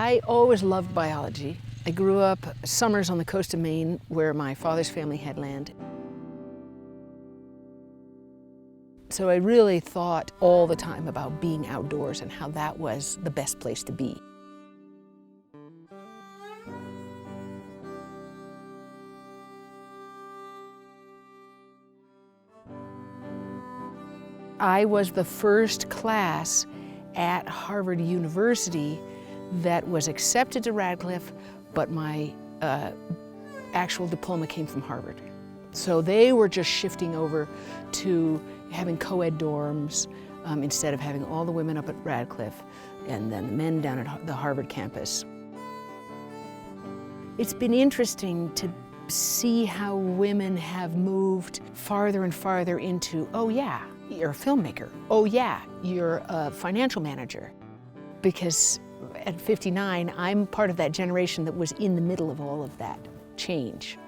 I always loved biology. I grew up summers on the coast of Maine where my father's family had land. So I really thought all the time about being outdoors and how that was the best place to be. I was the first class at Harvard University that was accepted to Radcliffe, but my actual diploma came from Harvard. So they were just shifting over to having co-ed dorms instead of having all the women up at Radcliffe and then the men down at the Harvard campus. It's been interesting to see how women have moved farther and farther into, oh yeah, you're a filmmaker. Oh yeah, you're a financial manager. Because at 59, I'm part of that generation that was in the middle of all of that change.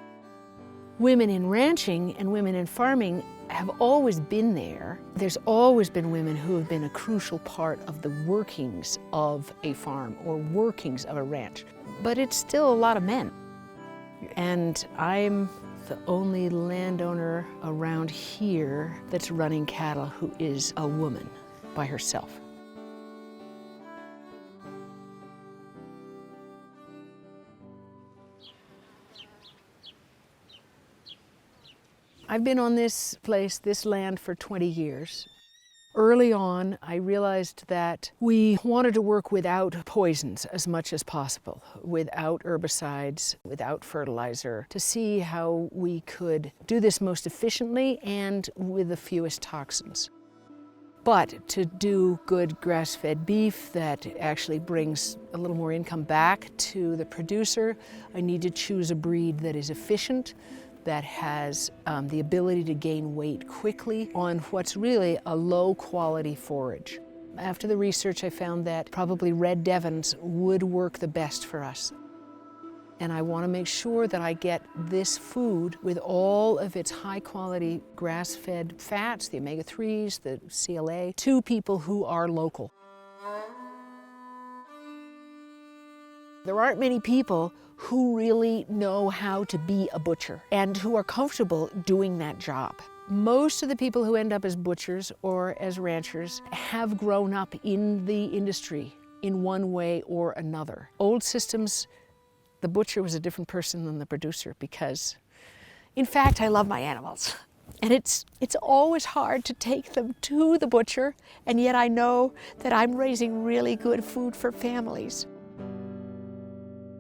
Women in ranching and women in farming have always been there. There's always been women who have been a crucial part of the workings of a farm or workings of a ranch. But it's still a lot of men. And I'm the only landowner around here that's running cattle who is a woman by herself. I've been on this place, this land, for 20 years. Early on, I realized that we wanted to work without poisons as much as possible, without herbicides, without fertilizer, to see how we could do this most efficiently and with the fewest toxins. But to do good grass-fed beef that actually brings a little more income back to the producer, I need to choose a breed that is efficient, that has the ability to gain weight quickly on what's really a low-quality forage. After the research, I found that probably red devons would work the best for us. And I want to make sure that I get this food with all of its high-quality grass-fed fats, the omega-3s, the CLA, to people who are local. There aren't many people who really know how to be a butcher and who are comfortable doing that job. Most of the people who end up as butchers or as ranchers have grown up in the industry in one way or another. Old systems, the butcher was a different person than the producer because, in fact, I love my animals. And it's always hard to take them to the butcher, and yet I know that I'm raising really good food for families.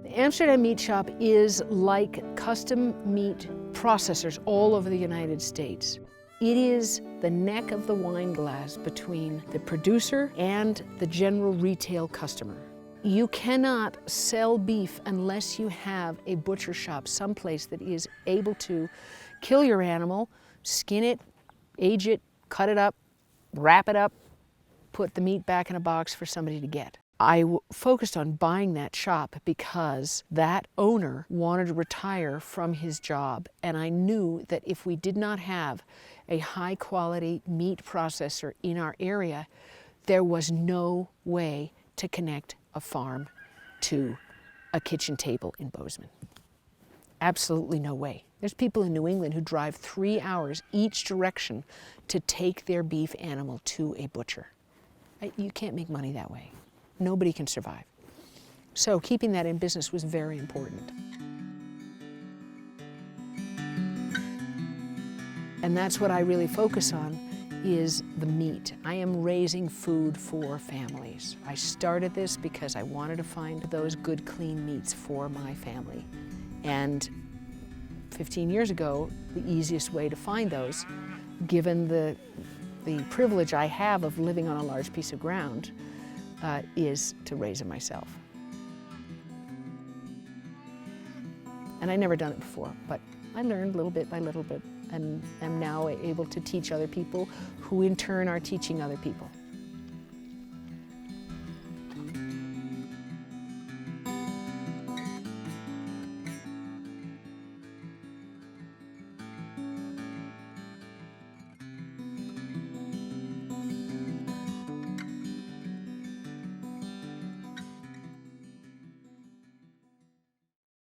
The Amsterdam Meat Shop is like custom meat processors all over the United States. It is the neck of the wine glass between the producer and the general retail customer. You cannot sell beef unless you have a butcher shop someplace that is able to kill your animal, skin it, age it, cut it up, wrap it up, put the meat back in a box for somebody to get. I focused on buying that shop because that owner wanted to retire from his job, and I knew that if we did not have a high-quality meat processor in our area, there was no way to connect a farm to a kitchen table in Bozeman. Absolutely no way. There's people in New England who drive 3 hours each direction to take their beef animal to a butcher. You can't make money that way. Nobody can survive. So keeping that in business was very important. And that's what I really focus on, is the meat. I am raising food for families. I started this because I wanted to find those good, clean meats for my family. And 15 years ago, the easiest way to find those, given the privilege I have of living on a large piece of ground, is to raise them myself. And I'd never done it before, but I learned little bit by little bit and am now able to teach other people who in turn are teaching other people.